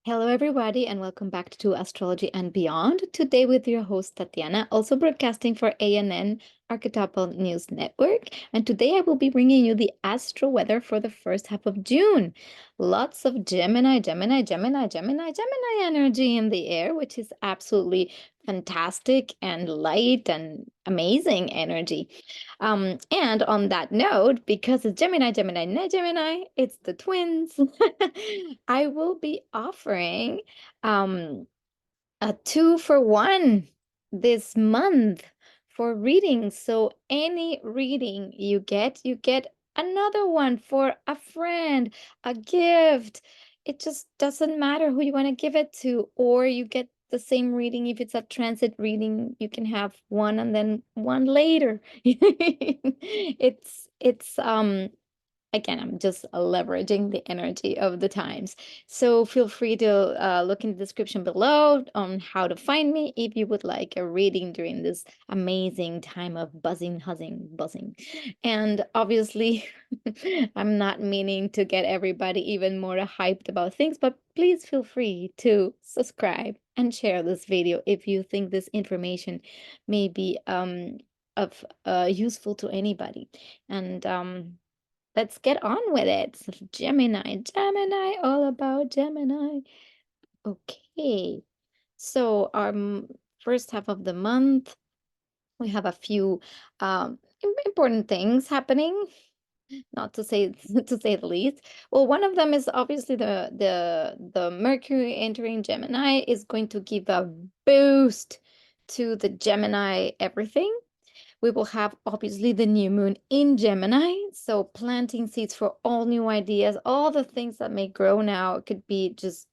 Hello, everybody, and welcome back to Astrology and Beyond. Today, with your host Tatiana, also broadcasting for ANN Archetypal News Network. And today, I will be bringing you the astro weather for the first half of June. Lots of Gemini energy in the air, which is absolutely fantastic and light and amazing energy. And on that note, because it's Gemini, it's the twins. I will be offering a 2-for-1 this month for readings. So any reading you get another one for a friend, a gift. It just doesn't matter who you want to give it to, or you get the same reading. If it's a transit reading, you can have one and then one later. It's again, I'm just leveraging the energy of the times. So feel free to look in the description below on how to find me if you would like a reading during this amazing time of buzzing. And obviously, I'm not meaning to get everybody even more hyped about things, but please feel free to subscribe and share this video if you think this information may be of useful to anybody. And let's get on with it. Gemini, all about Gemini. Okay, so our first half of the month, we have a few important things happening, not to say to say the least. Well, one of them is obviously the Mercury entering Gemini is going to give a boost to the Gemini everything. We will have obviously the new moon in Gemini, so planting seeds for all new ideas, all the things that may grow now could be just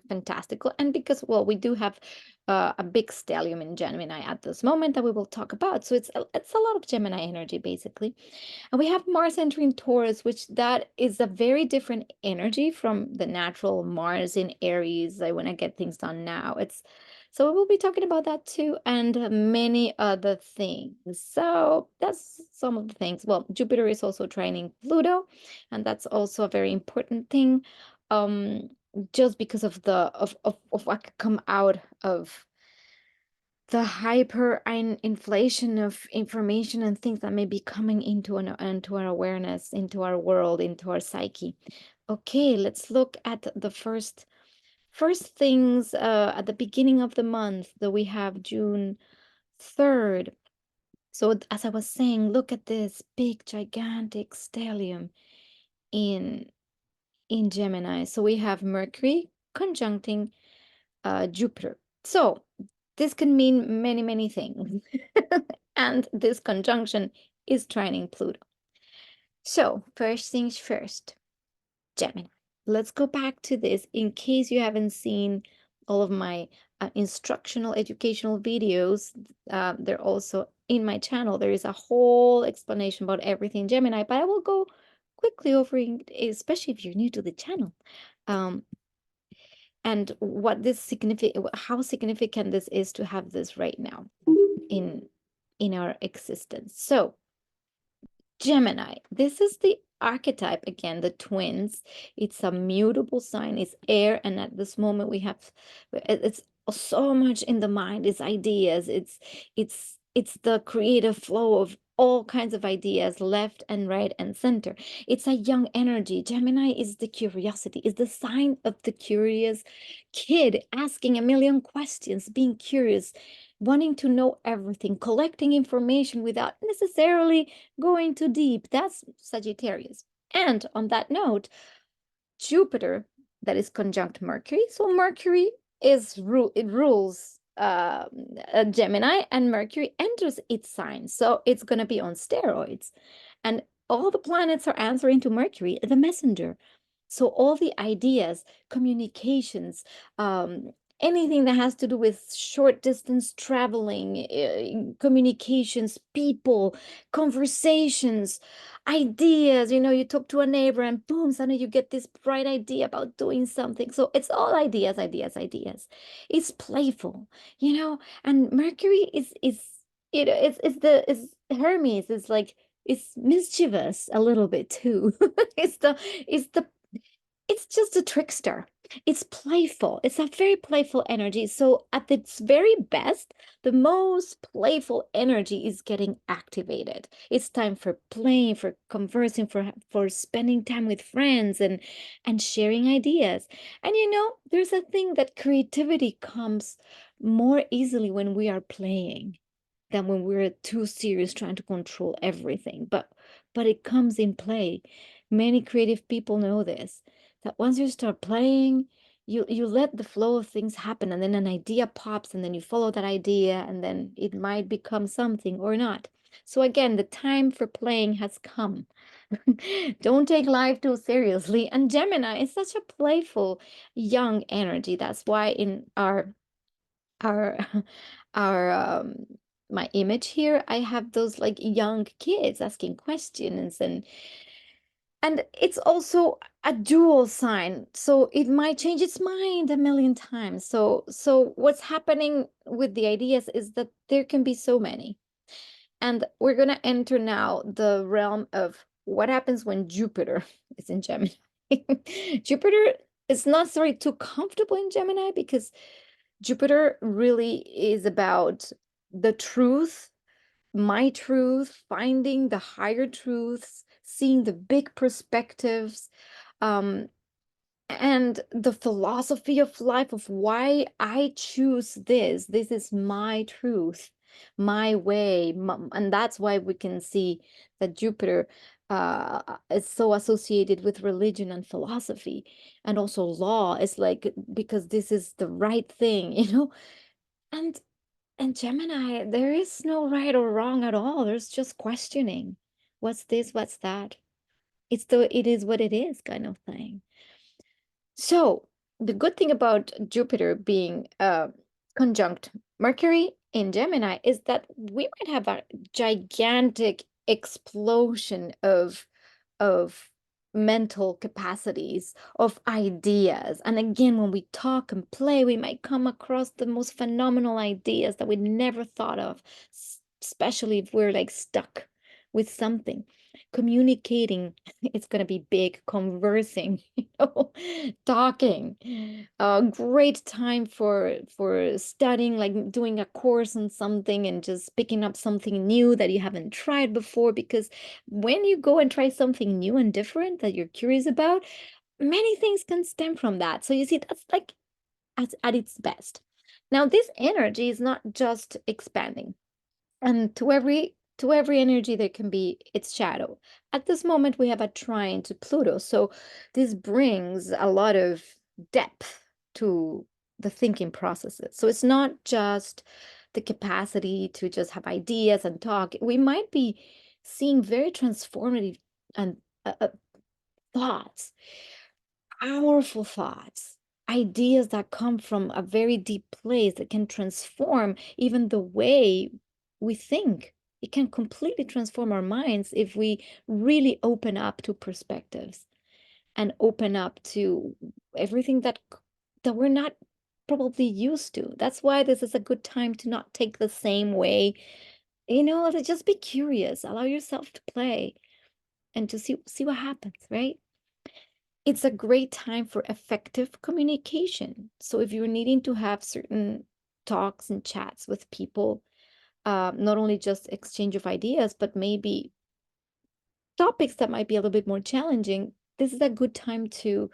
fantastical. And because, well, we do have a big stellium in Gemini at this moment that we will talk about, so it's a lot of Gemini energy basically. And we have Mars entering Taurus, which that is a very different energy from the natural Mars in Aries. I want to get things done now. So we'll be talking about that too, and many other things. So that's some of the things. Well, Jupiter is also trining Pluto, and that's also a very important thing. Just because of what could come out of the hyper inflation of information and things that may be coming into our awareness, into our world, into our psyche. Okay, let's look at the first things at the beginning of the month that we have June 3rd. So as I was saying, look at this big gigantic stellium in Gemini. So we have Mercury conjuncting Jupiter. So this can mean many things. And this conjunction is trining Pluto. So first things first, Gemini. Let's go back to this in case you haven't seen all of my instructional educational videos. They're also in my channel. There is a whole explanation about everything Gemini, but I will go quickly over it, especially if you're new to the channel. And what this how significant this is to have this right now in our existence. So Gemini, this is the archetype again, the twins. It's a mutable sign, it's air, and at this moment we have it's so much in the mind, it's ideas, it's the creative flow of all kinds of ideas, left and right and center. It's a young energy. Gemini is the curiosity, is the sign of the curious kid asking a million questions, being curious, wanting to know everything, collecting information without necessarily going too deep. That's Sagittarius. And on that note, Jupiter, that is conjunct Mercury. So Mercury it rules Gemini, and Mercury enters its sign. So it's going to be on steroids. And all the planets are answering to Mercury, the messenger. So all the ideas, communications, anything that has to do with short distance traveling, communications, people, conversations, ideas. You talk to a neighbor and boom, suddenly you get this bright idea about doing something. So it's all ideas. It's playful, and Mercury is Hermes is like, it's mischievous a little bit too. it's the it's just a trickster. It's playful. It's a very playful energy. So at its very best, the most playful energy is getting activated. It's time for playing, for conversing, for spending time with friends and sharing ideas. And there's a thing that creativity comes more easily when we are playing than when we're too serious trying to control everything. But it comes in play. Many creative people know this, that once you start playing, you let the flow of things happen, and then an idea pops, and then you follow that idea, and then it might become something or not. So again, the time for playing has come. Don't take life too seriously. And Gemini is such a playful young energy. That's why in our our my image here, I have those like young kids asking questions, and it's also a dual sign, so it might change its mind a million times. So what's happening with the ideas is that there can be so many, and we're going to enter now the realm of what happens when Jupiter is in Gemini. Jupiter is not sorry too comfortable in Gemini, because Jupiter really is about the truth, my truth, finding the higher truths, seeing the big perspectives, um, and the philosophy of life of why I choose this. This is my truth, my way. And that's why we can see that Jupiter is so associated with religion and philosophy, and also law is like, because this is the right thing, And and Gemini, there is no right or wrong at all. There's just questioning. What's this? What's that? It is what it is kind of thing. So the good thing about Jupiter being conjunct Mercury in Gemini is that we might have a gigantic explosion of mental capacities, of ideas. And again, when we talk and play, we might come across the most phenomenal ideas that we never thought of, especially if we're like stuck with something. Communicating, it's going to be big. Conversing, talking. A great time for studying, like doing a course on something and just picking up something new that you haven't tried before, because when you go and try something new and different that you're curious about, many things can stem from that. So you see, that's like at its best. Now, this energy is not just expanding, and to every energy there can be its shadow. At this moment, we have a trine to Pluto, so this brings a lot of depth to the thinking processes. So it's not just the capacity to just have ideas and talk. We might be seeing very transformative and thoughts, powerful thoughts, ideas that come from a very deep place that can transform even the way we think. It can completely transform our minds if we really open up to perspectives and open up to everything that we're not probably used to. That's why this is a good time to not take the same way. To just be curious, allow yourself to play and to see what happens, right? It's a great time for effective communication. So if you're needing to have certain talks and chats with people, not only just exchange of ideas, but maybe topics that might be a little bit more challenging, this is a good time to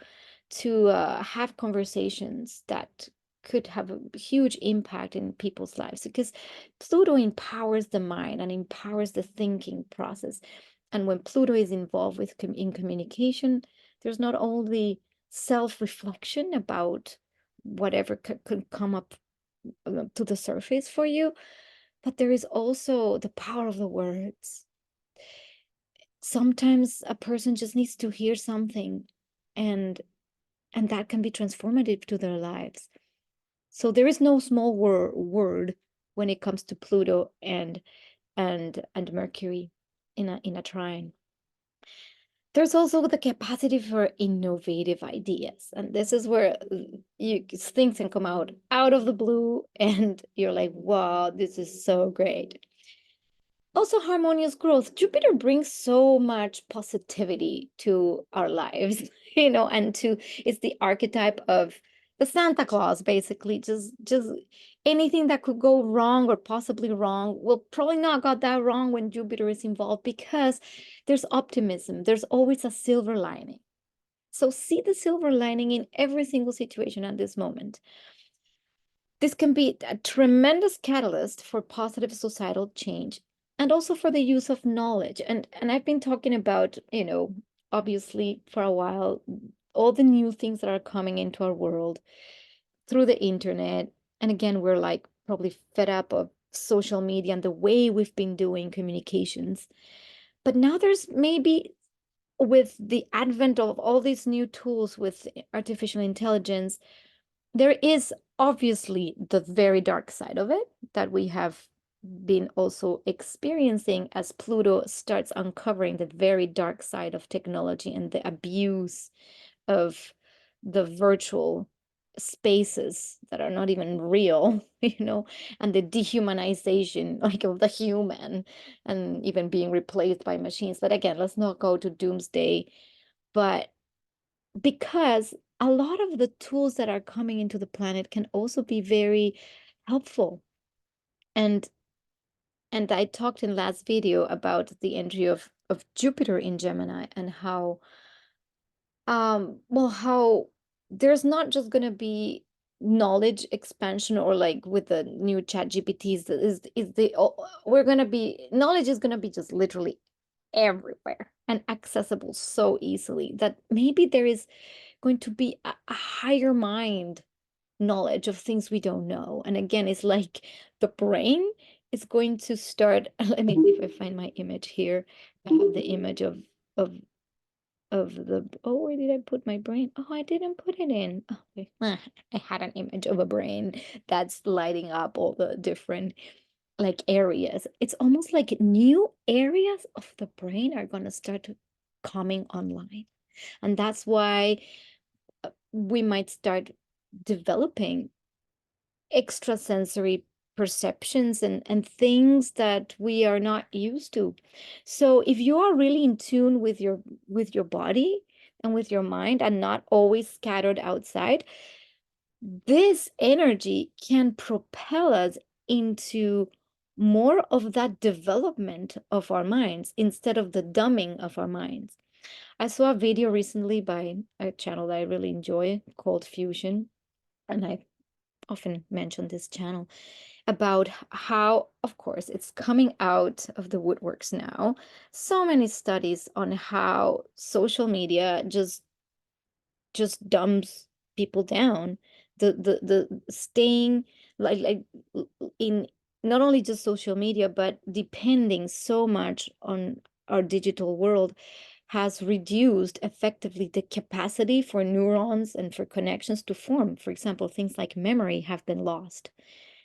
have conversations that could have a huge impact in people's lives, because Pluto empowers the mind and empowers the thinking process. And when Pluto is involved in communication, there's not only self-reflection about whatever could come up to the surface for you, but there is also the power of the words. Sometimes a person just needs to hear something, and that can be transformative to their lives. So there is no small word when it comes to Pluto and Mercury in a trine. There's also the capacity for innovative ideas, and this is where things can come out of the blue, and you're like, wow, this is so great. Also, harmonious growth. Jupiter brings so much positivity to our lives. and it's the archetype of the Santa Claus, basically. Just anything that could go wrong or possibly wrong will probably not got that wrong when Jupiter is involved, because there's optimism. There's always a silver lining. So see the silver lining in every single situation at this moment. This can be a tremendous catalyst for positive societal change and also for the use of knowledge. And I've been talking about, obviously for a while, all the new things that are coming into our world through the internet. And again, we're like probably fed up of social media and the way we've been doing communications. But now there's maybe, with the advent of all these new tools with artificial intelligence, there is obviously the very dark side of it that we have been also experiencing as Pluto starts uncovering the very dark side of technology and the abuse of the virtual spaces that are not even real, and the dehumanization like of the human, and even being replaced by machines. But again, let's not go to doomsday. But because a lot of the tools that are coming into the planet can also be very helpful. And I talked in last video about the entry of Jupiter in Gemini, and how how there's not just going to be knowledge expansion, or like with the new chat GPTs, we're going to be, knowledge is going to be just literally everywhere and accessible so easily, that maybe there is going to be a higher mind knowledge of things we don't know. And again, it's like the brain is going to start. Let me see if I find my image here. I have the image of the, oh, where did I put my brain? Oh, I didn't put it in. Oh, wait. I had an image of a brain that's lighting up all the different like areas. It's almost like new areas of the brain are going to start coming online. And that's why we might start developing extrasensory perceptions and things that we are not used to. So if you are really in tune with your body and with your mind, and not always scattered outside, this energy can propel us into more of that development of our minds instead of the dumbing of our minds. I saw a video recently by a channel that I really enjoy called Fusion, and I often mention this channel, about how, of course, it's coming out of the woodworks now. So many studies on how social media just dumbs people down. The staying like in not only just social media, but depending so much on our digital world has reduced effectively the capacity for neurons and for connections to form. For example, things like memory have been lost.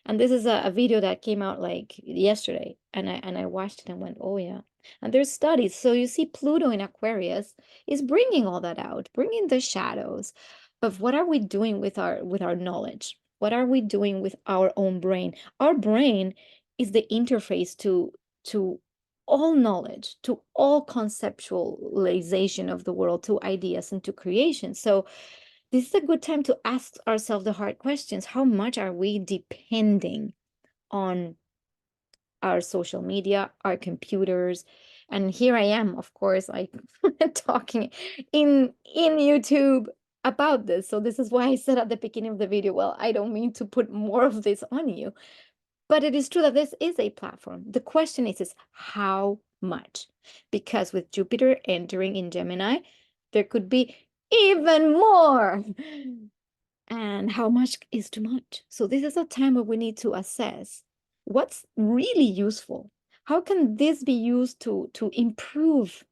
And this is a video that came out like yesterday, and I watched it and went, oh yeah. And there's studies. So you see Pluto in Aquarius is bringing all that out, bringing the shadows of what are we doing with our knowledge? What are we doing with our own brain? Our brain is the interface to all knowledge, to all conceptualization of the world, to ideas and to creation. So this is a good time to ask ourselves the hard questions. How much are we depending on our social media, our computers? And here I am, of course, like talking in YouTube about this. So this is why I said at the beginning of the video, well, I don't mean to put more of this on you, but it is true that this is a platform. The question is how much? Because with Jupiter entering in Gemini, there could be even more. And how much is too much? So this is a time where we need to assess what's really useful. How can this be used to improve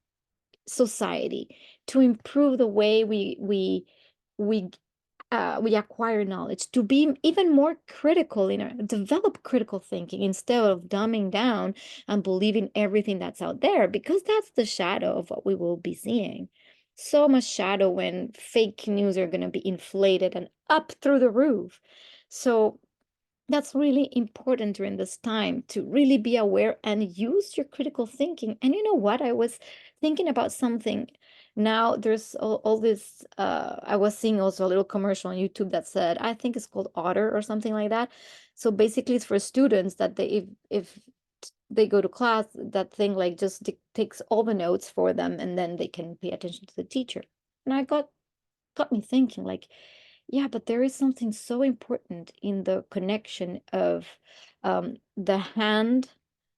society, to improve the way we we acquire knowledge, to be even more critical in our develop critical thinking instead of dumbing down and believing everything that's out there, because that's the shadow of what we will be seeing. So much shadow when fake news are going to be inflated and up through the roof. So that's really important during this time, to really be aware and use your critical thinking. And you know what? I was thinking about something Now there's all this, I was seeing also a little commercial on YouTube that said, I think it's called Otter or something like that. So basically it's for students that they, if they go to class, that thing like just takes all the notes for them, and then they can pay attention to the teacher. And I got me thinking, like, yeah, but there is something so important in the connection of, the hand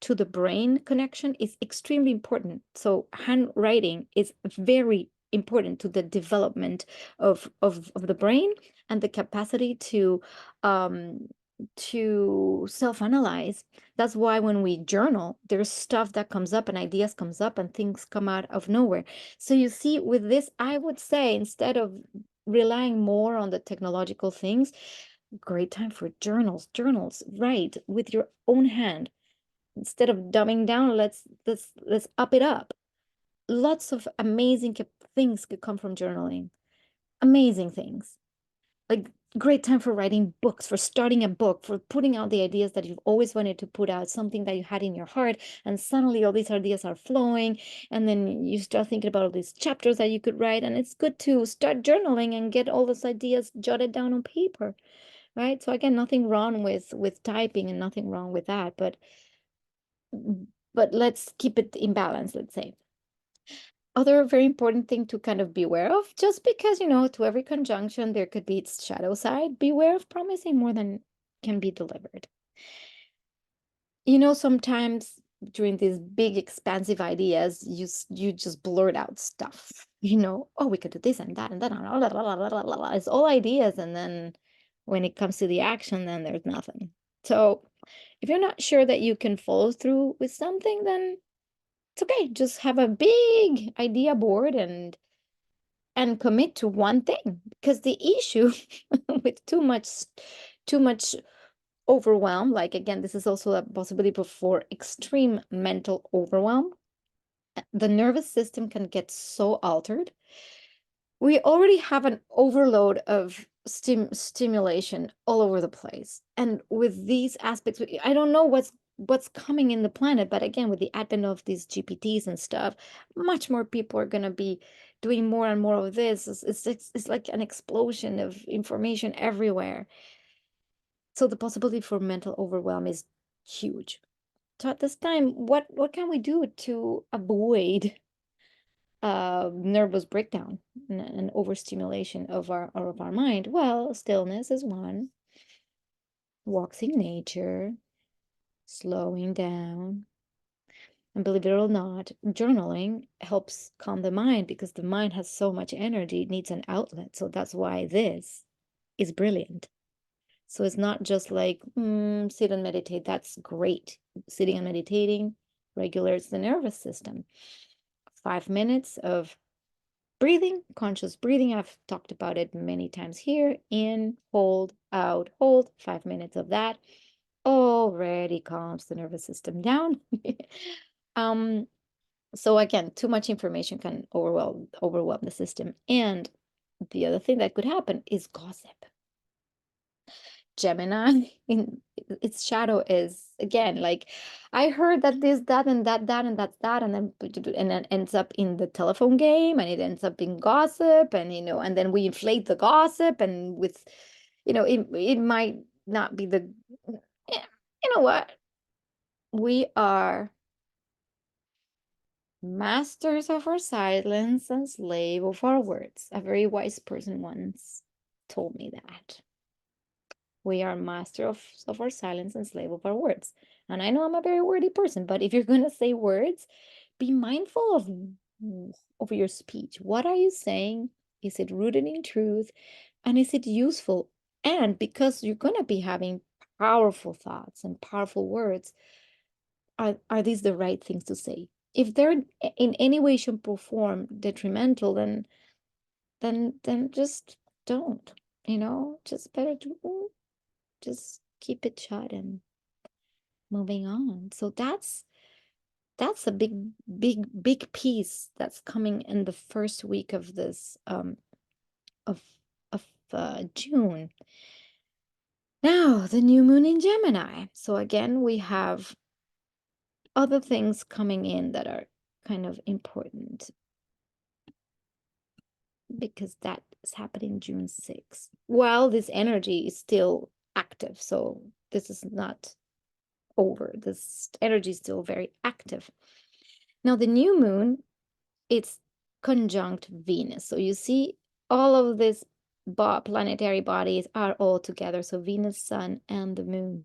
to the brain connection is extremely important. So handwriting is very important to the development of the brain, and the capacity um to self-analyze. That's why when we journal, there's stuff that comes up and ideas comes up and things come out of nowhere. So you see, with this, I would say, instead of relying more on the technological things, great time for journals, write with your own hand. Instead of dumbing down, let's up it up. Lots of amazing things could come from journaling. Amazing things. Like, great time for writing books, for starting a book, for putting out the ideas that you've always wanted to put out, something that you had in your heart, and suddenly all these ideas are flowing, and then you start thinking about all these chapters that you could write, and it's good to start journaling and get all those ideas jotted down on paper, right? So again, nothing wrong with typing, and nothing wrong with that, but let's keep it in balance, let's say. Other very important thing to kind of beware of, just because, to every conjunction there could be its shadow side. Beware of promising more than can be delivered. Sometimes during these big expansive ideas, you just blurt out stuff. Oh, we could do this and that and that. It's all ideas, and then when it comes to the action, then there's nothing. So if you're not sure that you can follow through with something, then it's okay. Just have a big idea board and commit to one thing, because the issue with too much overwhelm, like, again, this is also a possibility for extreme mental overwhelm. The nervous system can get so altered. We already have an overload of stimulation all over the place, and with these aspects, I don't know what's coming in the planet, but again, with the advent of these GPTs and stuff, much more people are going to be doing more and more of this. It's like an explosion of information everywhere. So the possibility for mental overwhelm is huge. So at this time, what can we do to avoid nervous breakdown and overstimulation of our mind? Well, stillness is one. Walks in nature, slowing down. And believe it or not, journaling helps calm the mind, because the mind has so much energy, it needs an outlet. So that's why this is brilliant. So it's not just like, sit and meditate. That's great. Sitting and meditating regulates the nervous system. 5 minutes of breathing, conscious breathing. I've talked about it many times here. In, hold, out, hold. 5 minutes of that already calms the nervous system down. um, so again, too much information can overwhelm the system. And the other thing that could happen is gossip. Gemini in its shadow is, again, like, I heard that this, that, and that, and that's that, and then ends up in the telephone game, and it ends up in gossip, and then we inflate the gossip, and it might not be the, eh, you know what? We are masters of our silence and slave of our words. A very wise person once told me that. We are master of our silence and slave of our words. And I know I'm a very wordy person, but if you're going to say words, be mindful of your speech. What are you saying? Is it rooted in truth? And is it useful? And because you're going to be having powerful thoughts and powerful words, are these the right things to say? If they're in any way, shape, or form detrimental, then just don't. Just better to just keep it shut and moving on. So that's a big piece that's coming in the first week of this of June. Now, the new moon in Gemini. So again, we have other things coming in that are kind of important. because that is happening June 6th, while this energy is still active. So this is not over. This energy is still very active. Now, the new moon, it's conjunct Venus. So you see all of these planetary bodies are all together. So Venus, Sun, and the moon.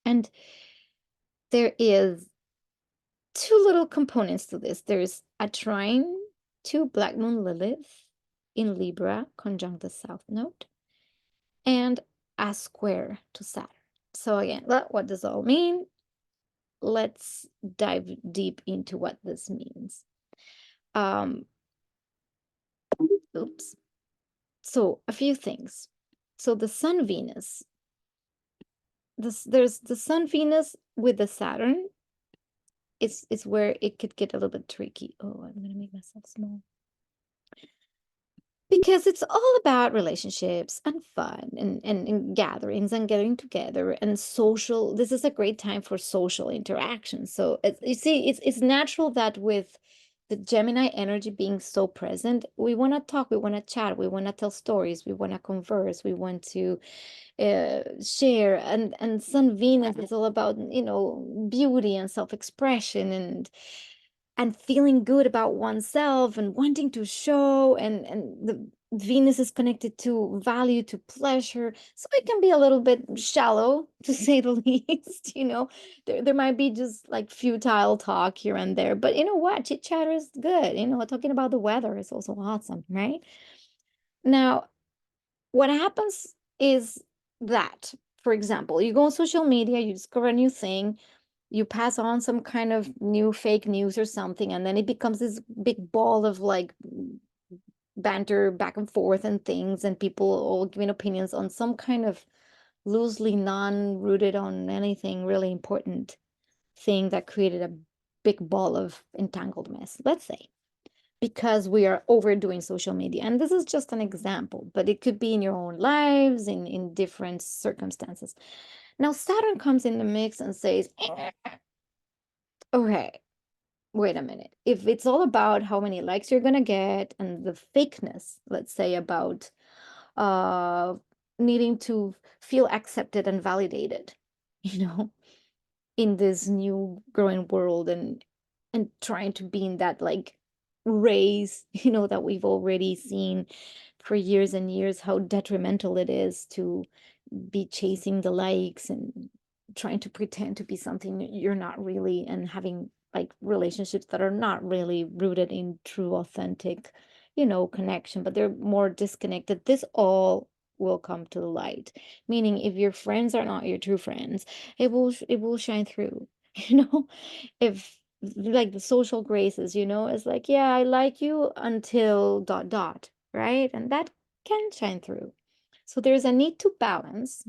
And there is two little components to this. There's a trine to Black Moon Lilith in Libra, conjunct the South Node, and a square to Saturn. So again, what does all mean? Let's dive deep into what this means. Oops. So a few things. So the Sun Venus, there's the Sun Venus with the Saturn. It's where it could get a little bit tricky. Oh, I'm gonna make myself small. Because it's all about relationships and fun and gatherings and getting together and social. This is a great time for social interaction. So you see, it's natural that with the Gemini energy being so present, we want to talk, we want to chat, we want to tell stories, we want to converse, we want to share. And Sun Venus is all about, beauty and self-expression and feeling good about oneself and wanting to show. And the Venus is connected to value, to pleasure, so it can be a little bit shallow, to say the least. There might be just like futile talk here and there, but you know what, chit chatter is good. Talking about the weather is also awesome, right? Now, what happens is that, for example, you go on social media, you discover a new thing, you pass on some kind of new fake news or something, and then it becomes this big ball of like banter back and forth and things, and people all giving opinions on some kind of loosely non-rooted on anything really important thing that created a big ball of entangled mess, let's say, because we are overdoing social media. And this is just an example, but it could be in your own lives, in different circumstances. Now, Saturn comes in the mix and says, okay, wait a minute. If it's all about how many likes you're gonna get and the fakeness, let's say, about uh needing to feel accepted and validated, you know, in this new growing world, and trying to be in that like race, that we've already seen for years and years, how detrimental it is to be chasing the likes and trying to pretend to be something you're not really, and having like relationships that are not really rooted in true authentic, connection, but they're more disconnected. This all will come to the light, meaning if your friends are not your true friends, it will shine through. you know if like the social graces, it's like, yeah, I like you until dot dot, right? And that can shine through. So there's a need to balance.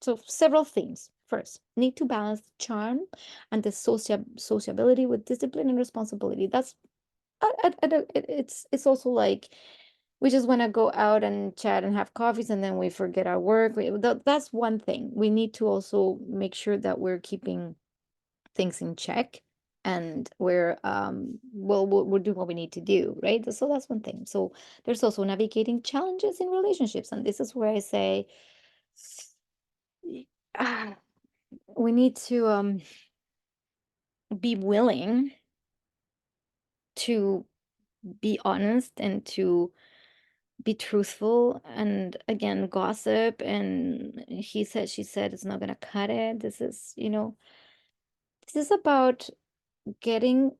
So several things. First, need to balance the charm and the sociability with discipline and responsibility. That's it's also like we just want to go out and chat and have coffees, and then we forget our work. That's one thing. We need to also make sure that we're keeping things in check, and we're doing what we need to do, right? So that's one thing. So there's also navigating challenges in relationships, and this is where I say, ah, we need to be willing to be honest and to be truthful. And again, gossip and he said, she said, it's not going to cut it. This is about getting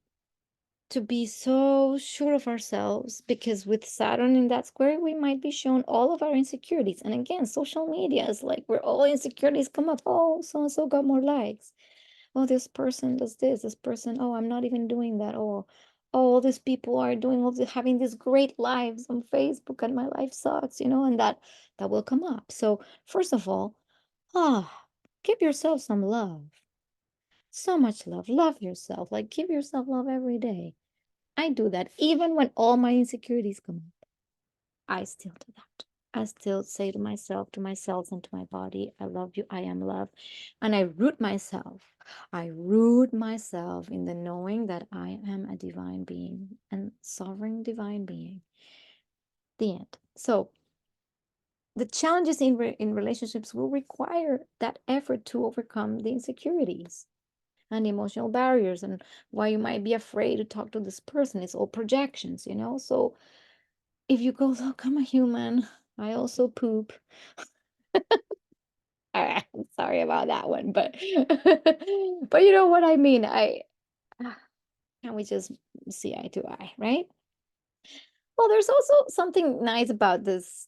to be so sure of ourselves, because with Saturn in that square, we might be shown all of our insecurities. And again, social media is like where all insecurities come up. Oh, so and so got more likes. Oh, this person does this person, oh, I'm not even doing that. Oh, these people are doing all this, having these great lives on Facebook, and my life sucks, and that will come up. So first of all, give yourself some love. So much love. Love yourself. Like, give yourself love every day. I do that. Even when all my insecurities come up, I still do that. I still say to myself and to my body, I love you, I am love. And I root myself. I root myself in the knowing that I am a divine being and sovereign divine being. the end. So the challenges in relationships will require that effort to overcome the insecurities and emotional barriers, and why you might be afraid to talk to this person. It's all projections, you know? So if you go, look, I'm a human, I also poop. I'm sorry about that one, but but you know what I mean. Can we just see eye to eye, right? Well, there's also something nice about this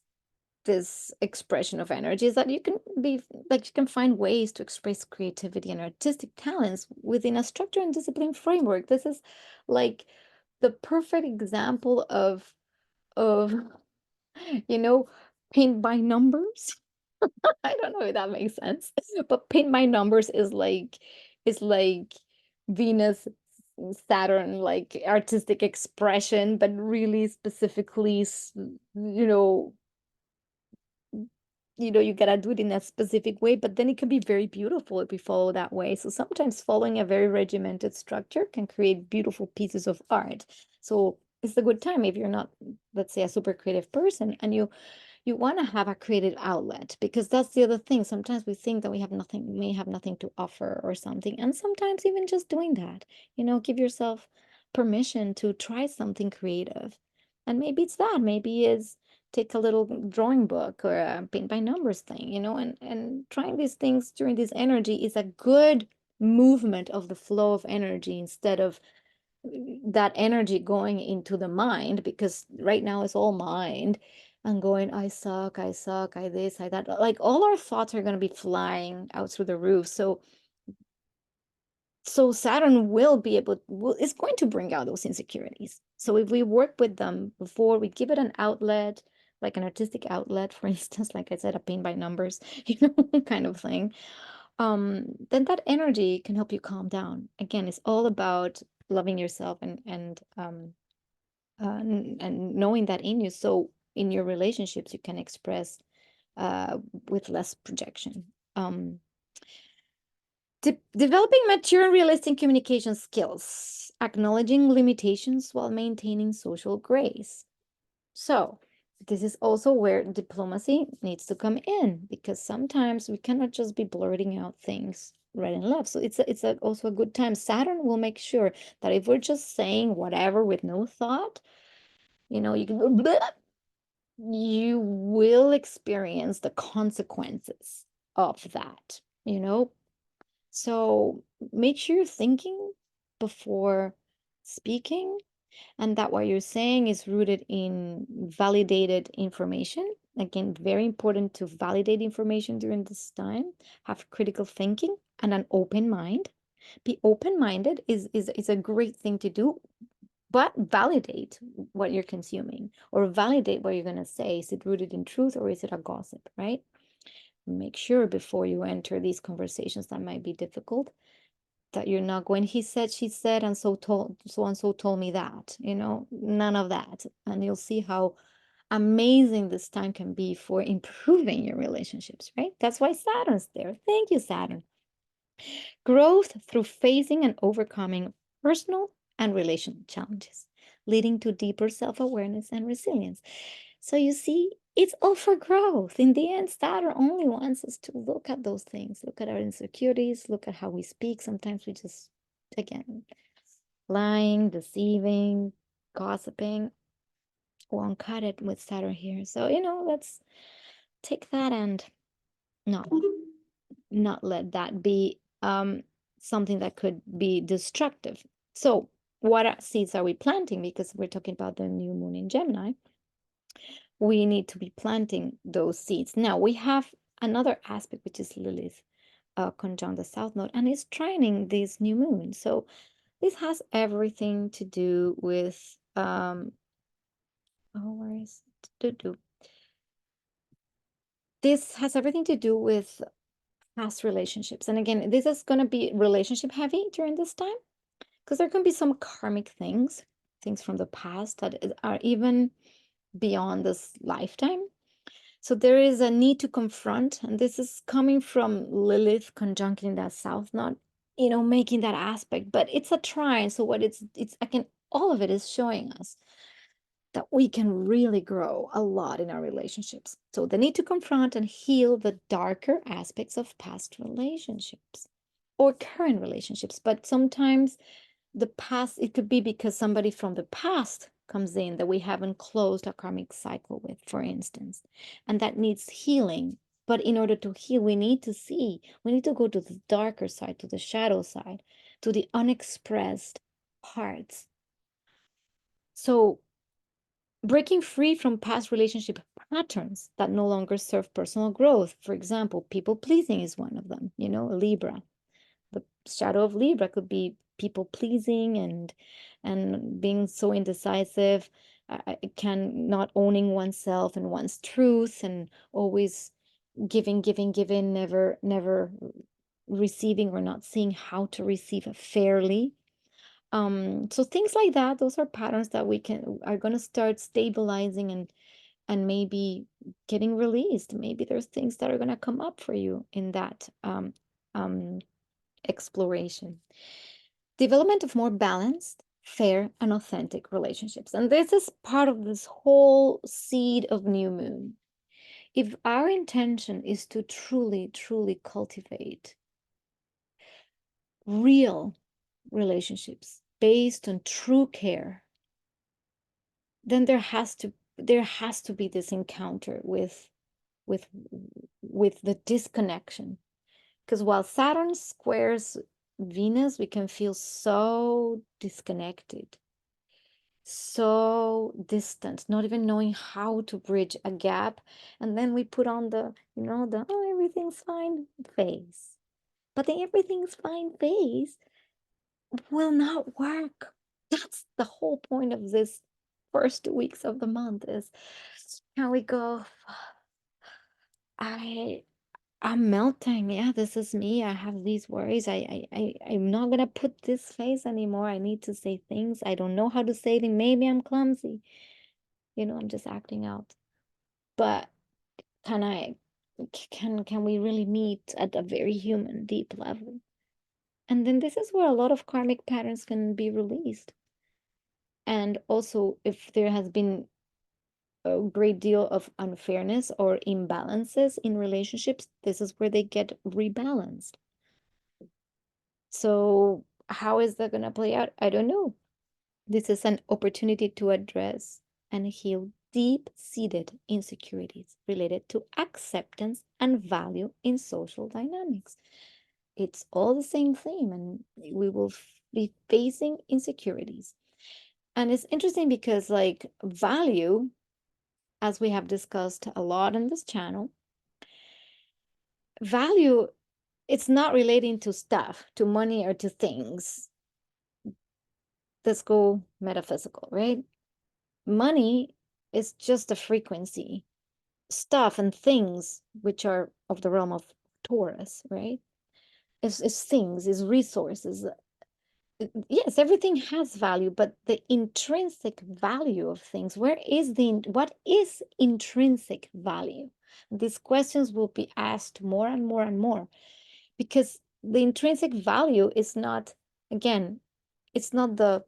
expression of energy, is that you can be like, you can find ways to express creativity and artistic talents within a structure and discipline framework. This is like the perfect example of you know, paint by numbers. I don't know if that makes sense, but paint by numbers is like Venus, Saturn, like artistic expression, but really specifically, you gotta do it in a specific way, but then it can be very beautiful if we follow that way. So sometimes following a very regimented structure can create beautiful pieces of art. So it's a good time if you're not, let's say, a super creative person, and you want to have a creative outlet, because that's the other thing. Sometimes we think that may have nothing to offer or something. And sometimes even just doing that, give yourself permission to try something creative. And maybe it's that, maybe it's take a little drawing book or a paint by numbers thing, and trying these things during this energy is a good movement of the flow of energy, instead of that energy going into the mind, because right now it's all mind, and going, I suck, I this, I that. Like, all our thoughts are going to be flying out through the roof. So Saturn is going to bring out those insecurities. So if we work with them before we give it an outlet, like an artistic outlet, for instance, like I said, a paint by numbers, kind of thing, then that energy can help you calm down. Again, it's all about loving yourself and knowing that in you. So in your relationships, you can express with less projection. Developing mature and realistic communication skills, acknowledging limitations while maintaining social grace. So this is also where diplomacy needs to come in, because sometimes we cannot just be blurting out things right and left. So it's also a good time. Saturn will make sure that if we're just saying whatever with no thought, you can go, you will experience the consequences of that. So make sure you're thinking before speaking, and that what you're saying is rooted in validated information. Again, very important to validate information during this time. Have critical thinking and an open mind. Be open-minded is a great thing to do, but validate what you're consuming, or validate what you're going to say. Is it rooted in truth, or is it a gossip, right? Make sure before you enter these conversations that might be difficult, that you're not going, he said, she said, and so told me that, none of that. And you'll see how amazing this time can be for improving your relationships, right? That's why Saturn's there. Thank you, Saturn. Growth through facing and overcoming personal and relational challenges, leading to deeper self-awareness and resilience. So you see, it's all for growth. In the end, Saturn only wants us to look at those things, look at our insecurities, look at how we speak. Sometimes we just, again, lying, deceiving, gossiping, won't cut it with Saturn here. So, let's take that and not not let that be something that could be destructive. So what seeds are we planting? Because we're talking about the new moon in Gemini. We need to be planting those seeds. Now we have another aspect, which is Lilith conjunct the South Node, and it's trining this new moon. So this has everything to do with where is it? This has everything to do with past relationships. And again, this is going to be relationship heavy during this time, because there can be some karmic things from the past that are even beyond this lifetime. So there is a need to confront, and this is coming from Lilith conjuncting that South Node, making that aspect. But it's a trine. So what it's again, all of it is showing us that we can really grow a lot in our relationships. So the need to confront and heal the darker aspects of past relationships or current relationships. But sometimes the past, it could be because somebody from the past comes in that we haven't closed a karmic cycle with, for instance, and that needs healing. But in order to heal, we need to see, we need to go to the darker side, to the shadow side, to the unexpressed parts. So breaking free from past relationship patterns that no longer serve personal growth. For example, people pleasing is one of them, a Libra. The shadow of Libra could be people pleasing and being so indecisive, can not owning oneself and one's truth, and always giving, never receiving, or not seeing how to receive fairly. So things like that, those are patterns that are going to start stabilizing and maybe getting released. Maybe there's things that are going to come up for you in that exploration. Development of more balanced, fair, and authentic relationships. And this is part of this whole seed of new moon. If our intention is to truly, truly cultivate real relationships based on true care, then there has to be this encounter with the disconnection. Because while Saturn squares Venus, we can feel so disconnected, so distant, not even knowing how to bridge a gap. And then we put on the oh, everything's fine face. But the everything's fine face will not work. That's the whole point of this first 2 weeks of the month is, can we go, I'm melting. Yeah, this is me. I have these worries. I'm not gonna put this face anymore. I need to say things. I don't know how to say them. Maybe I'm clumsy. I'm just acting out. But can I, can we really meet at a very human, deep level? And then this is where a lot of karmic patterns can be released. And also, if there has been a great deal of unfairness or imbalances in relationships, this is where they get rebalanced. So how is that going to play out? I don't know. This is an opportunity to address and heal deep-seated insecurities related to acceptance and value in social dynamics. It's all the same theme, and we will be facing insecurities. And it's interesting because, like, value, as we have discussed a lot in this channel, value, it's not relating to stuff, to money, or to things. Let's go metaphysical, right? Money is just a frequency. Stuff and things, which are of the realm of Taurus, right? Is things, is resources. Yes, everything has value, but the intrinsic value of things, what is intrinsic value? These questions will be asked more and more and more, because the intrinsic value is not, again, it's not the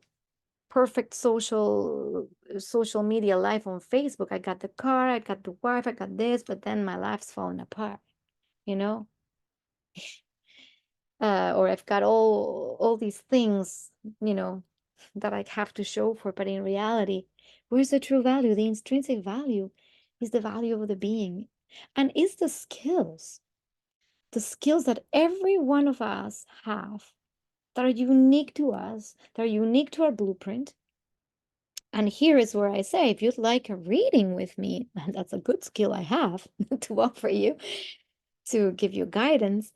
perfect social media life on Facebook. I got the car, I got the wife, I got this, but then my life's falling apart, you know? Or I've got all these things, that I have to show for, but in reality, where's the true value? The intrinsic value is the value of the being, and is the skills that every one of us have, that are unique to us, that are unique to our blueprint. And here is where I say, if you'd like a reading with me, that's a good skill I have to offer you, to give you guidance.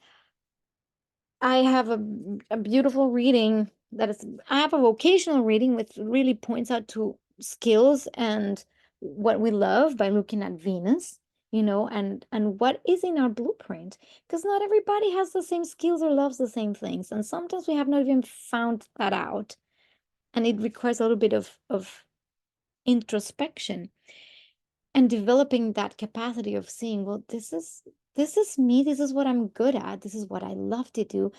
I have a beautiful reading I have a vocational reading which really points out to skills and what we love by looking at Venus, and what is in our blueprint. Because not everybody has the same skills or loves the same things. And sometimes we have not even found that out. And it requires a little bit of introspection and developing that capacity of seeing, well, this is me, this is what I'm good at, this is what I love to do,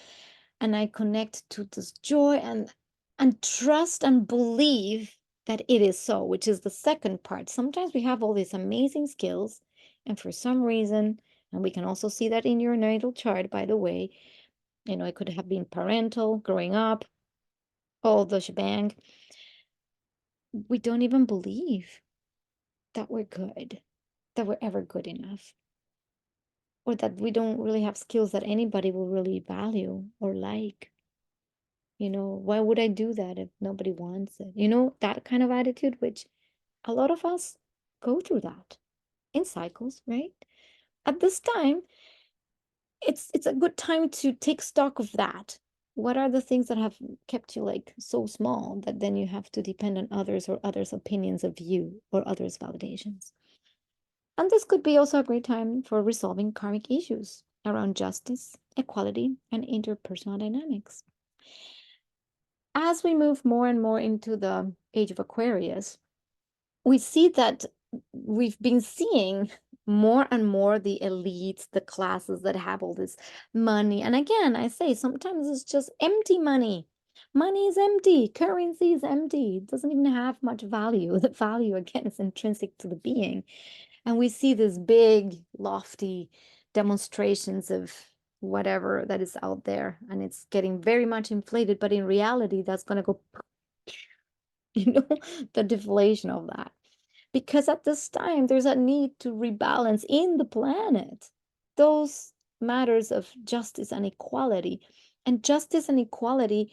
and I connect to this joy and trust and believe that it is so, which is the second part. Sometimes we have all these amazing skills, and for some reason, and we can also see that in your natal chart, by the way, it could have been parental, growing up, all the shebang. We don't even believe that we're good, that we're ever good enough, or that we don't really have skills that anybody will really value or like. Why would I do that if nobody wants it? That kind of attitude, which a lot of us go through that in cycles, right? At this time, it's a good time to take stock of that. What are the things that have kept you like so small that then you have to depend on others or others' opinions of you or others' validations? And this could be also a great time for resolving karmic issues around justice, equality, and interpersonal dynamics. As we move more and more into the age of Aquarius, we see that we've been seeing more and more the elites, the classes that have all this money. And again, I say sometimes it's just empty money. Money is empty, currency is empty, it doesn't even have much value. The value, again, is intrinsic to the being. And we see this big, lofty demonstrations of whatever that is out there, and it's getting very much inflated, but in reality, that's going to go, you know, the deflation of that. Because at this time, there's a need to rebalance in the planet those matters of justice and equality. And justice and equality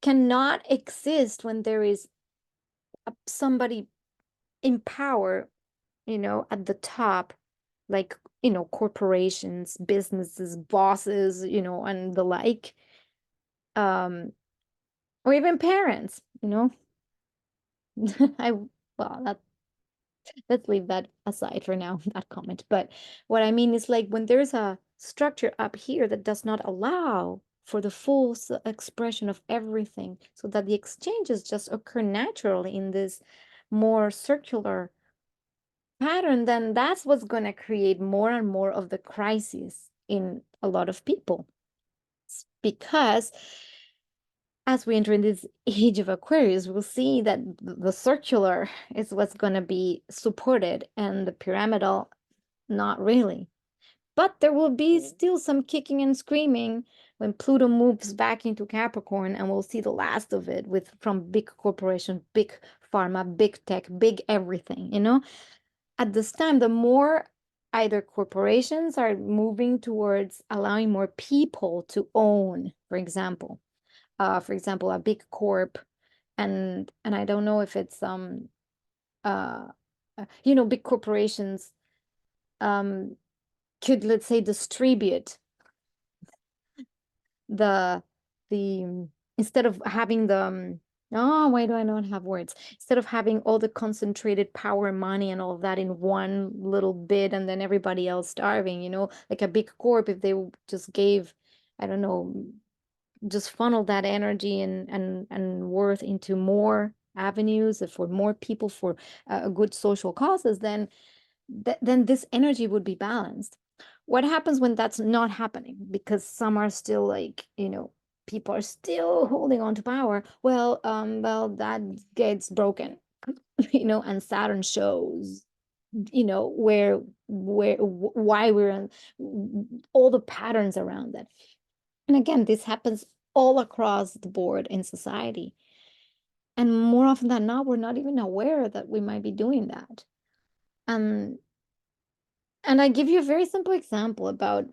cannot exist when there is somebody in power, at the top, like, corporations, businesses, bosses, and the like, or even parents, I, well, let's leave that aside for now, that comment. But what I mean is, like, when there's a structure up here that does not allow for the full expression of everything, so that the exchanges just occur naturally in this more circular pattern, then that's what's going to create more and more of the crises in a lot of people. Because as we enter in this age of Aquarius, we'll see that the circular is what's going to be supported and the pyramidal, not really. But there will be still some kicking and screaming when Pluto moves back into Capricorn, and we'll see the last of it from big corporation, big pharma, big tech, big everything, At this time, the more either corporations are moving towards allowing more people to own, for example, a big corp, and I don't know if it's uh big corporations um could, let's say, distribute the instead of having oh, why do I not have words? Instead of having all the concentrated power, money, and all of that in one little bit, and then everybody else starving, like a big corp, if they just gave, I don't know, just funnel that energy and worth into more avenues for more people, for good social causes, then this energy would be balanced. What happens when that's not happening? Because some are still like, people are still holding on to power. Well, that gets broken, and Saturn shows, why we're in all the patterns around that. And again, this happens all across the board in society. And more often than not, we're not even aware that we might be doing that. Um, and I give you a very simple example about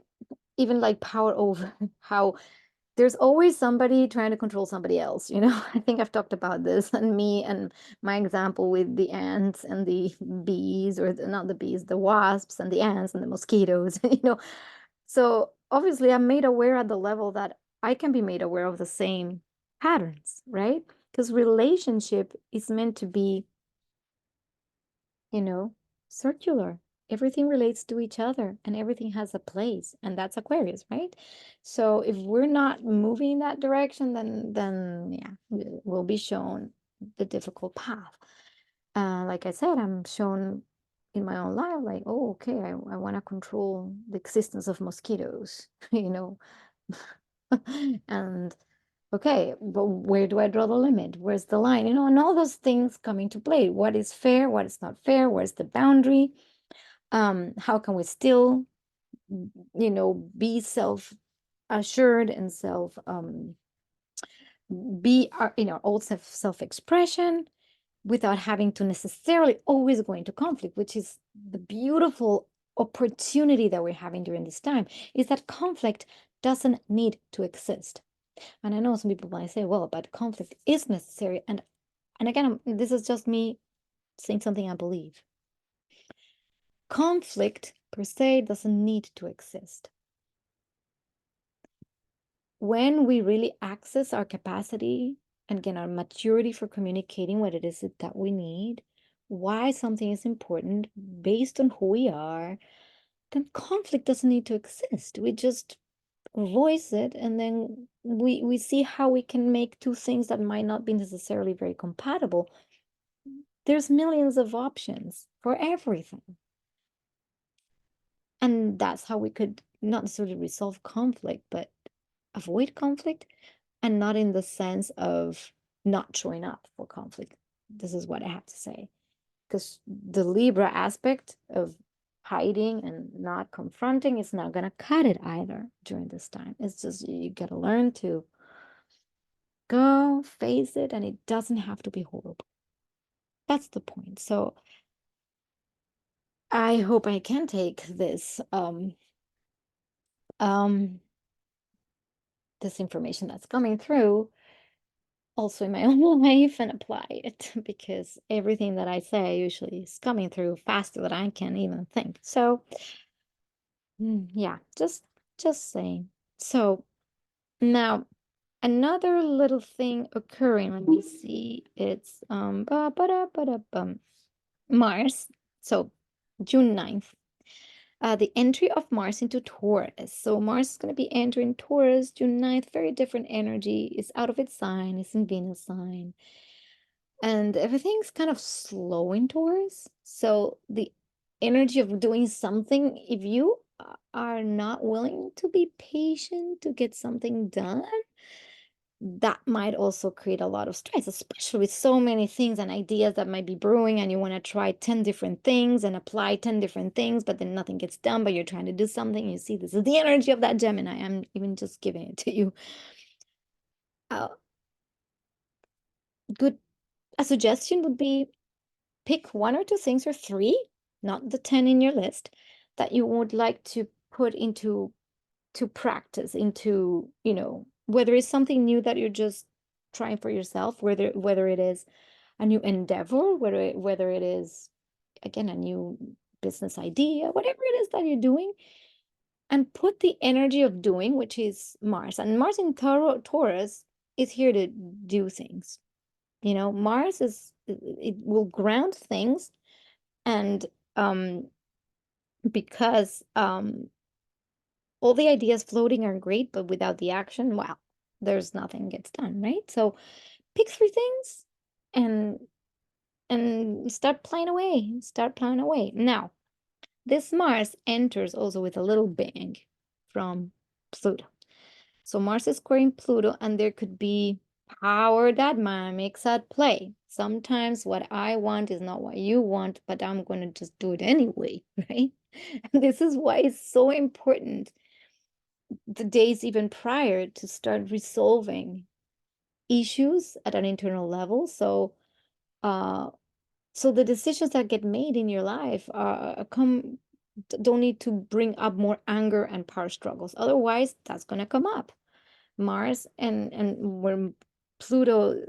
even like power over how there's always somebody trying to control somebody else. I think I've talked about this, and me and my example with the ants and the bees, or not the bees, the wasps and the ants and the mosquitoes, So obviously, I'm made aware at the level that I can be made aware of the same patterns, right? Because relationship is meant to be, you know, circular. Everything relates to each other and everything has a place, and that's Aquarius, right? So if we're not moving in that direction, then yeah, we'll be shown the difficult path. Like I said, I'm shown in my own life, like, oh, okay, I want to control the existence of mosquitoes, and okay, but where do I draw the limit? Where's the line? And all those things come into play. What is fair? What is not fair? Where's the boundary? How can we still, be self-assured and be our, all self-expression without having to necessarily always go into conflict, which is the beautiful opportunity that we're having during this time, is that conflict doesn't need to exist. And I know some people might say, well, but conflict is necessary. And again, this is just me saying something I believe. Conflict per se doesn't need to exist. When we really access our capacity and again our maturity for communicating what it is that we need, why something is important based on who we are, then conflict doesn't need to exist. We just voice it, and then we see how we can make two things that might not be necessarily very compatible. There's millions of options for everything. And that's how we could not necessarily resolve conflict, but avoid conflict, and not in the sense of not showing up for conflict. This is what I have to say. Because the Libra aspect of hiding and not confronting is not going to cut it either during this time. It's just you got to learn to go face it, and it doesn't have to be horrible. That's the point. So I hope I can take this information that's coming through also in my own life and apply it, because everything that I say usually is coming through faster than I can even think. So yeah, just saying. So now another little thing occurring, let me see, it's Mars. So June 9th, the entry of Mars into Taurus. So Mars is going to be entering Taurus June 9th, very different energy. It's out of its sign, it's in Venus sign. And everything's kind of slow in Taurus. So the energy of doing something, if you are not willing to be patient to get something done, that might also create a lot of stress, especially with so many things and ideas that might be brewing, and you want to try 10 different things and apply 10 different things, but then nothing gets done, but you're trying to do something. And you see, this is the energy of that Gemini. I'm even just giving it to you. Uh, good. A suggestion would be pick one or two things or three, not the 10 in your list, that you would like to put into practice, into, whether it's something new that you're just trying for yourself, whether it is a new endeavor, whether it is, again, a new business idea, whatever it is that you're doing, and put the energy of doing, which is Mars. And Mars in Taurus is here to do things. Mars it will ground things, and because all the ideas floating are great, but without the action, well, there's nothing gets done, right? So pick three things and start playing away. Start playing away. Now, this Mars enters also with a little bang from Pluto. So Mars is squaring Pluto, and there could be power dynamics at play. Sometimes what I want is not what you want, but I'm going to just do it anyway, right? And this is why it's so important the days even prior to start resolving issues at an internal level. So the decisions that get made in your life don't need to bring up more anger and power struggles. Otherwise, that's going to come up. Mars and where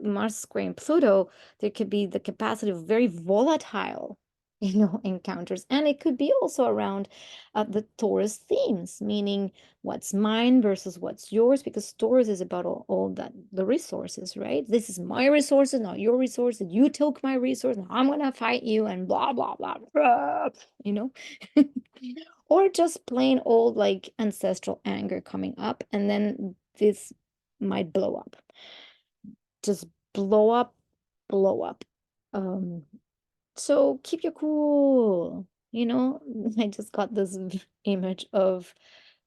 Mars squaring Pluto, there could be the capacity of very volatile, encounters. And it could be also around the Taurus themes, meaning what's mine versus what's yours, because Taurus is about all that, the resources, right? This is my resources, not your resources. You took my resource, now I'm gonna fight you, and blah, blah, blah, blah, or just plain old like ancestral anger coming up, and then this might blow up. Just blow up, blow up. So keep your cool. I just got this image of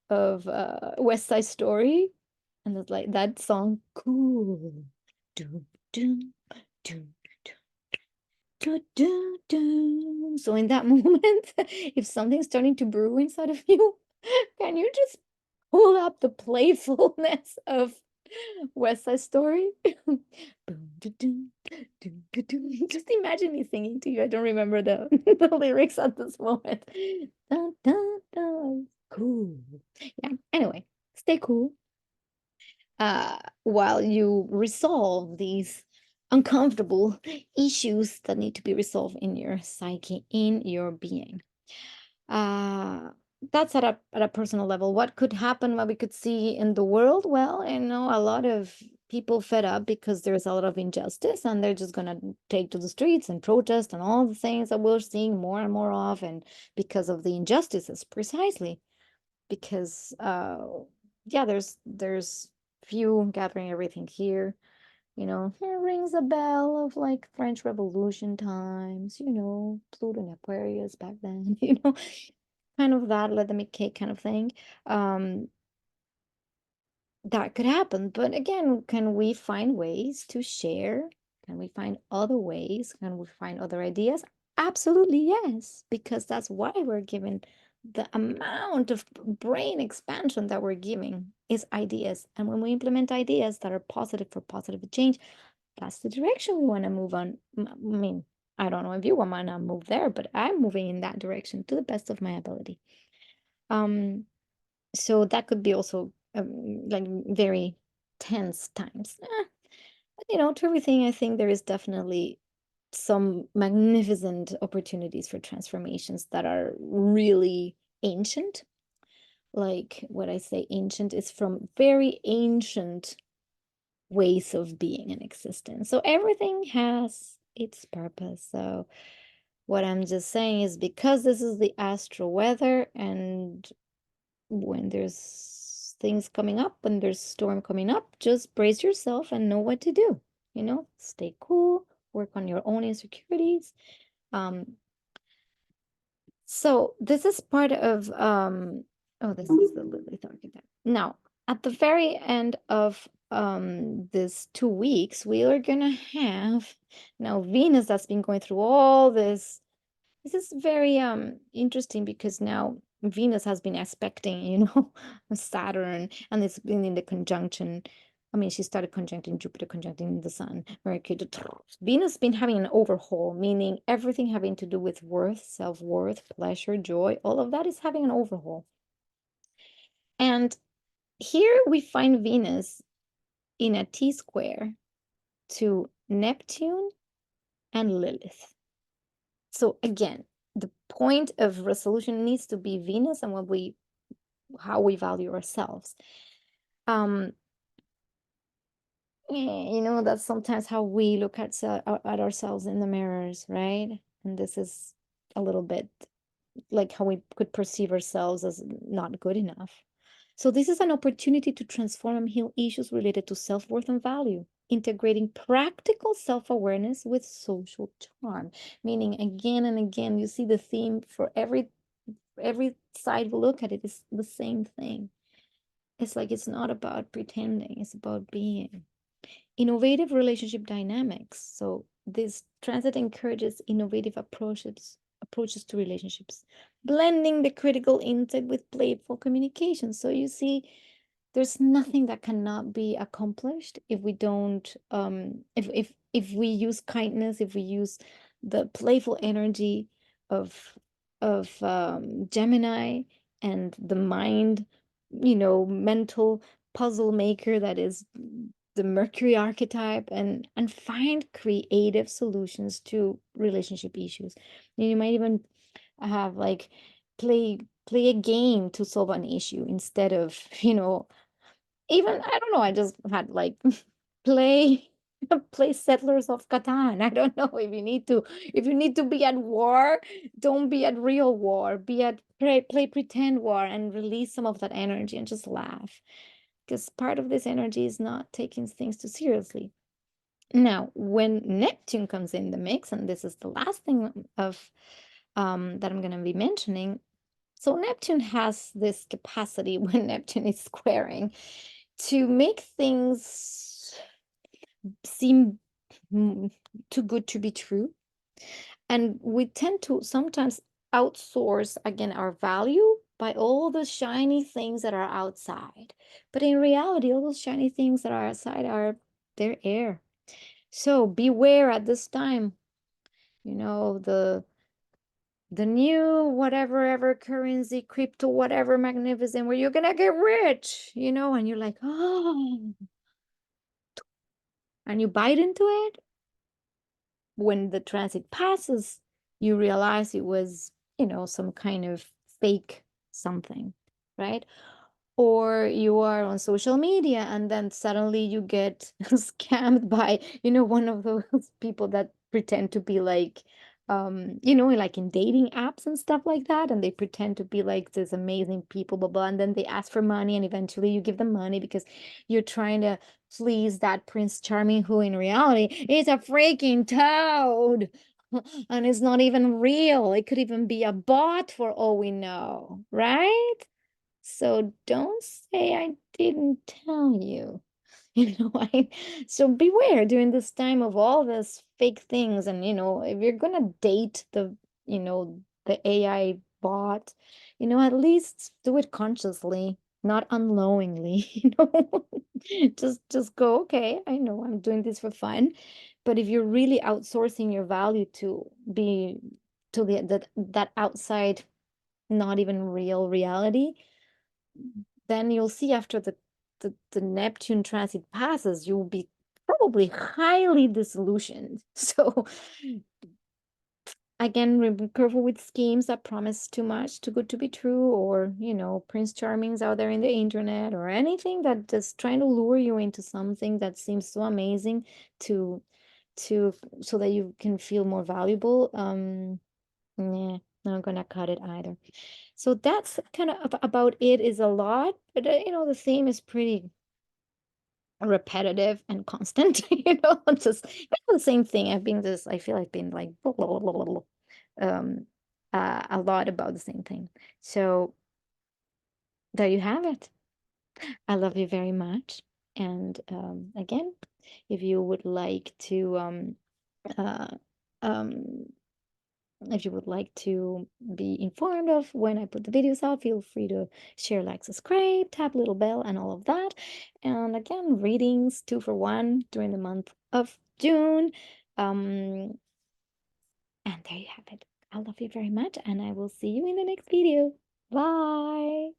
West Side Story, And it's like that song, cool. Doom, doom, doom, doom, doom, doom. So in that moment, if something's starting to brew inside of you, can you just pull up the playfulness of West Side Story? Boom, doo, doo, doo, doo, doo. Just imagine me singing to you. I don't remember the, the lyrics at this moment. Dun, dun, dun. Cool. Yeah. Anyway, stay cool while you resolve these uncomfortable issues that need to be resolved in your psyche, in your being. Uh, that's at a personal level. What could happen, what we could see in the world? Well, a lot of people fed up because there's a lot of injustice, and they're just gonna take to the streets and protest and all the things that we're seeing more and more of, and because of the injustices, precisely because yeah, there's few gathering everything here. It rings a bell of like French Revolution times, Pluto and Aquarius back then, kind of that let them make cake kind of thing. Um, that could happen. But again, can we find ways to share? Can we find other ways? Can we find other ideas? Absolutely, yes, because that's why we're given the amount of brain expansion that we're giving is ideas. And when we implement ideas that are positive for positive change, that's the direction we want to move on. I mean, I don't know if you want to move there, but I'm moving in that direction to the best of my ability. So that could be also like very tense times. But to everything, I think there is definitely some magnificent opportunities for transformations that are really ancient. Like what I say ancient is from very ancient ways of being and existence. So everything has its purpose. So what I'm just saying is because this is the astral weather, and when there's things coming up, when there's storm coming up, just brace yourself and know what to do. Stay cool, work on your own insecurities. So this is part of oh, this is the Lilith archetype. Now, at the very end of this 2 weeks, we are gonna have now Venus that's been going through all this. This is very interesting because now Venus has been aspecting, Saturn, and it's been in the conjunction. I mean, she started conjuncting Jupiter, conjuncting the Sun, Mercury. Venus been having an overhaul, meaning everything having to do with worth, self-worth, pleasure, joy, all of that is having an overhaul. And here we find Venus in a T-square to Neptune and Lilith. So again, the point of resolution needs to be Venus and how we value ourselves. That's sometimes how we look at ourselves in the mirrors, right? And this is a little bit like how we could perceive ourselves as not good enough. So this is an opportunity to transform and heal issues related to self-worth and value, integrating practical self-awareness with social charm. Meaning again and again, you see the theme for every side we look at it is the same thing. It's like it's not about pretending, it's about being. Innovative relationship dynamics. So this transit encourages innovative approaches to relationships, blending the critical insight with playful communication. So you see, there's nothing that cannot be accomplished if we don't if we use kindness, if we use the playful energy of Gemini and the mind, mental puzzle maker that is the Mercury archetype, and find creative solutions to relationship issues. You might even have like play a game to solve an issue instead of, even I don't know, I just had like play play Settlers of Catan. I don't know if you need to be at war, don't be at real war. Be at play pretend war and release some of that energy and just laugh. Because part of this energy is not taking things too seriously. Now, when Neptune comes in the mix, and this is the last thing of that I'm going to be mentioning. So Neptune has this capacity when Neptune is squaring to make things seem too good to be true. And we tend to sometimes outsource again our value by all the shiny things that are outside. But in reality, all those shiny things that are outside are their air. So beware at this time, the new whatever ever currency, crypto, whatever magnificent, where you're gonna get rich, and you're like, oh, and you bite into it. When the transit passes, you realize it was, some kind of fake something, right? Or you are on social media and then suddenly you get scammed by, one of those people that pretend to be like, like in dating apps and stuff like that, and they pretend to be like this amazing people, blah blah, and then they ask for money, and eventually you give them money because you're trying to please that Prince Charming, who in reality is a freaking toad. And it's not even real. It could even be a bot for all we know, right? So don't say I didn't tell you. I so beware during this time of all this fake things. And if you're gonna date the AI bot, at least do it consciously, not unknowingly. Just go, okay, I know I'm doing this for fun. But if you're really outsourcing your value to be to that outside, not even real reality, then you'll see after the Neptune transit passes, you'll be probably highly disillusioned. So again, be careful with schemes that promise too much, too good to be true, or Prince Charmings out there in the internet, or anything that just trying to lure you into something that seems so amazing to to so that you can feel more valuable. Nah, not gonna cut it either. So that's kind of about it. Is a lot, but the theme is pretty repetitive and constant. Just the same thing. I feel I've been like blah, blah, blah, blah, blah, um a lot about the same thing. So there you have it. I love you very much. And again, if you would like to uh um if you would like to be informed of when I put the videos out, feel free to share, like, subscribe, tap little bell, and all of that. And again, readings 2 for 1 during the month of June. And there you have it. I love you very much, and I will see you in the next video. Bye.